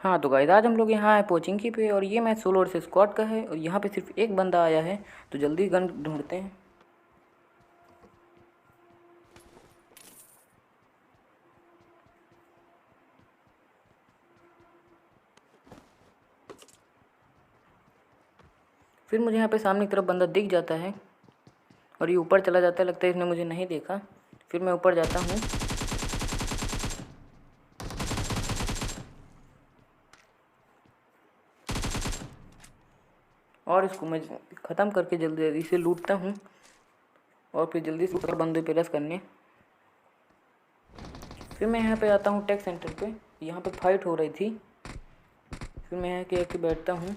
हाँ तो गाइस आज हम लोग यहाँ हैं पोचिंकी पे और ये मैच सोलो वर्सेस स्क्वाड का है और यहाँ पे सिर्फ एक बंदा आया है तो जल्दी गन ढूंढते हैं। फिर मुझे यहाँ पे सामने की तरफ बंदा दिख जाता है और ये ऊपर चला जाता है, लगता है इसने मुझे नहीं देखा। फिर मैं ऊपर जाता हूँ और इसको मैं ख़त्म करके जल्दी जल्दी से लूटता हूँ और फिर जल्दी से ऊपर बंदे पे रश करने। फिर मैं यहाँ पे आता हूँ टेक सेंटर पे, यहाँ पे फाइट हो रही थी। फिर मैं यहाँ के आके बैठता हूँ।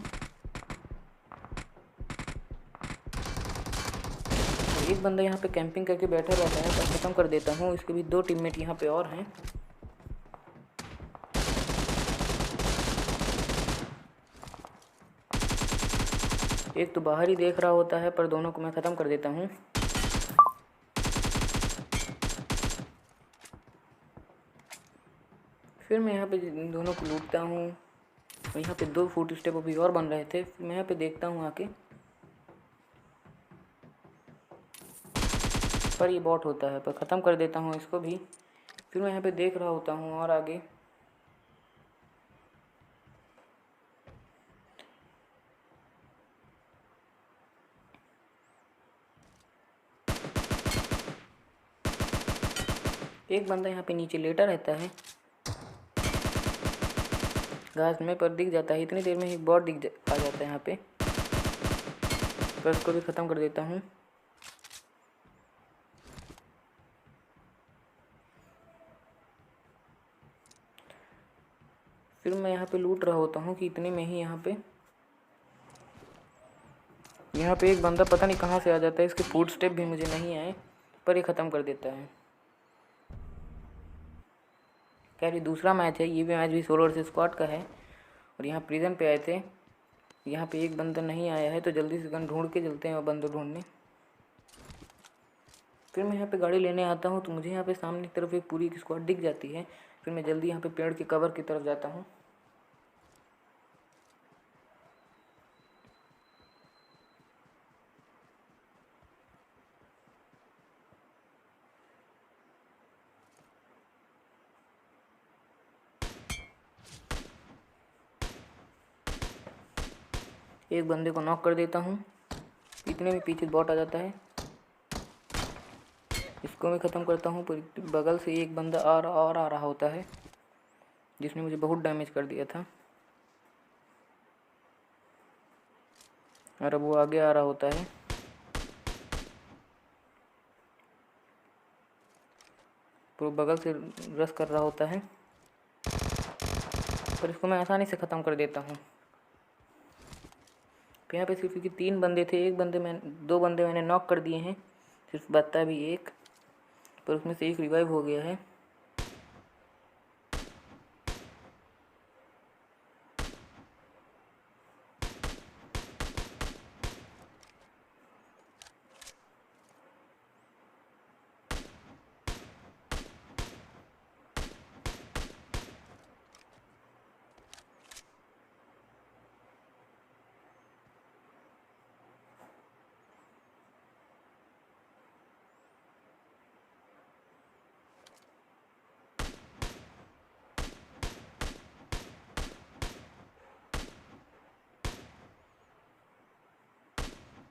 एक बंदा यहाँ पे कैंपिंग करके बैठा रहता है तो ख़त्म कर देता हूँ। इसके भी दो टीममेट यहाँ पे और हैं। एक तो बाहर ही देख रहा होता है पर दोनों को मैं ख़त्म कर देता हूँ। फिर मैं यहाँ पे इन दोनों को लूटता हूँ और यहाँ पे दो फुट स्टेप अभी और बन रहे थे। फिर मैं यहाँ पे देखता हूँ आके, पर ये बॉट होता है, पर ख़त्म कर देता हूँ इसको भी। फिर मैं यहाँ पे देख रहा होता हूँ और आगे एक बंदा यहाँ पे नीचे लेटा रहता है, घास में पर दिख जाता है। इतनी देर में ही बॉट आ जाता है यहाँ पे, पर उसको भी ख़त्म कर देता हूँ। फिर मैं यहाँ पे लूट रहा होता हूँ कि इतने में ही यहाँ पे एक बंदा पता नहीं कहाँ से आ जाता है। इसके फुट स्टेप भी मुझे नहीं आए पर ये ख़त्म कर देता है। खैर ये दूसरा मैच है, ये भी मैच भी सोलो वर्सेस स्क्वाड का है और यहाँ प्रिजन पे आए थे। यहाँ पे एक बंदा नहीं आया है तो जल्दी से गन ढूंढ के चलते हैं और बंदे ढूंढने। फिर मैं यहाँ पे गाड़ी लेने आता हूँ तो मुझे यहाँ पे सामने की तरफ एक पूरी की स्क्वाड दिख जाती है। फिर मैं जल्दी यहाँ पे पेड़ के कवर की तरफ जाता हूँ। एक बंदे को नॉक कर देता हूँ, इतने में पीछे बॉट आ जाता है। इसको मैं ख़त्म करता हूँ पर बगल से एक बंदा आ रहा होता है जिसने मुझे बहुत डैमेज कर दिया था और अब वो आगे आ रहा होता है। तो बगल से रश कर रहा होता है पर इसको मैं आसानी से ख़त्म कर देता हूँ। यहाँ पे सिर्फ कि 3 बंदे थे, दो बंदे मैंने नॉक कर दिए हैं, सिर्फ बचता भी एक, पर उसमें से एक रिवाइव हो गया है।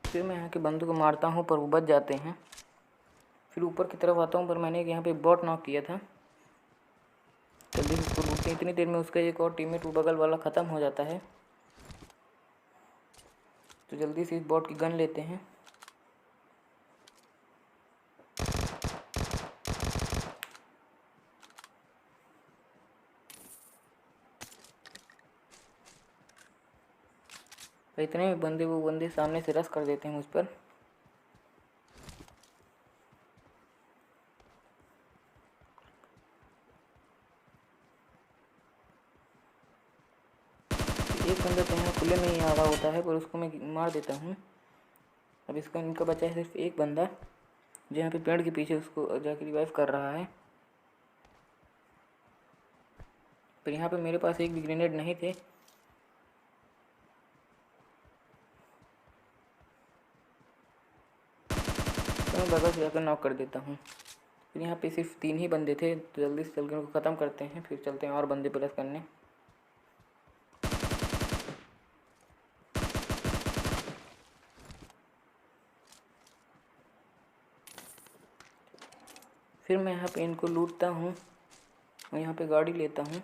फिर मैं यहाँ के बंदों को मारता हूँ पर वो बच जाते हैं। फिर ऊपर की तरफ आता हूँ पर मैंने यहाँ पे बॉट नॉक किया था। जल्दी उसको लूटते, इतनी देर में उसका एक और टीममेट वो बगल वाला ख़त्म हो जाता है तो जल्दी से इस बॉट की गन लेते हैं। तो इतने में वो बंदे सामने से रश कर देते हैं मुझ पर। एक बंदा तो यहाँ खुले में ही आ रहा होता है पर उसको मैं मार देता हूँ। अब इनका बचा है सिर्फ एक बंदा जो यहाँ पे पेड़ के पीछे उसको जाके रिवाइव कर रहा है। पर यहाँ पे मेरे पास एक भी ग्रेनेड नहीं थे। तो मैं बगल से जाकर नॉक कर देता हूँ। फिर यहाँ पे सिर्फ 3 ही बंदे थे, तो जल्दी से चल के उनको ख़त्म करते हैं, फिर चलते हैं और बंदे प्लस करने। फिर मैं यहाँ पे इनको लूटता हूँ और यहाँ पे गाड़ी लेता हूँ।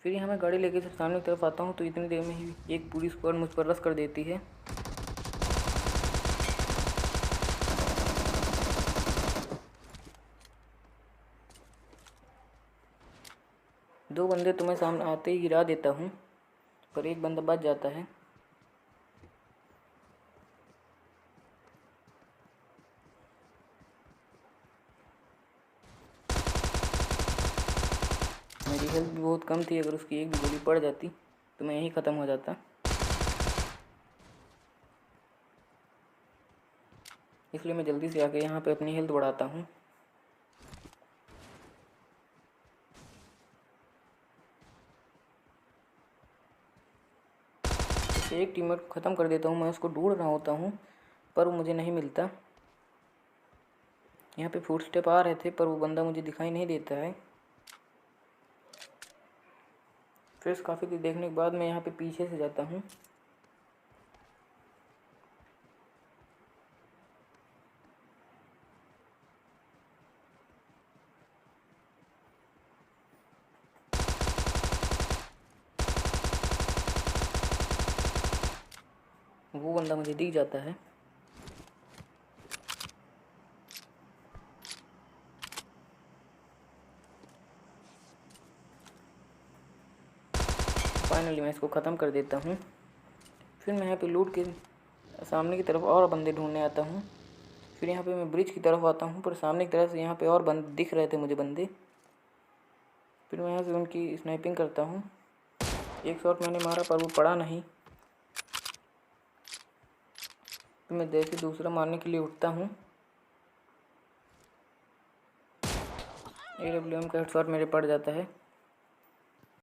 फिर यहाँ मैं गाड़ी लेके जब सामने की तरफ आता हूँ तो इतनी देर में ही एक पूरी स्क्वाड मुझ पर रश कर देती है। दो बंदे तो मैं सामने आते ही गिरा देता हूँ, पर एक बंदा बच जाता है। मेरी हेल्थ भी बहुत कम थी, अगर उसकी एक भी गोली पड़ जाती तो मैं यहीं ख़त्म हो जाता। इसलिए मैं जल्दी से आके यहाँ पे अपनी हेल्थ बढ़ाता हूँ। एक टीममेट को ख़त्म कर देता हूँ। मैं उसको ढूंढ रहा होता हूँ पर वो मुझे नहीं मिलता। यहाँ पे फुटस्टेप आ रहे थे पर वो बंदा मुझे दिखाई नहीं देता है। फिर काफ़ी देर देखने के बाद मैं यहाँ पे पीछे से जाता हूँ। वो बंदा मुझे दिख जाता है। फाइनली मैं इसको ख़त्म कर देता हूँ। फिर मैं यहाँ पे लूट के सामने की तरफ और बंदे ढूंढने आता हूँ। फिर यहाँ पे मैं ब्रिज की तरफ आता हूँ, पर सामने की तरफ से यहाँ पे और बंदे दिख रहे थे मुझे बंदे। फिर मैं यहाँ से उनकी स्नाइपिंग करता हूँ। एक शॉट मैंने मारा पर वो पड़ा नहीं। फिर मैं जैसे दूसरा मारने के लिए उठता हूँ। AWM का हेडशॉट मेरे पड़ जाता है।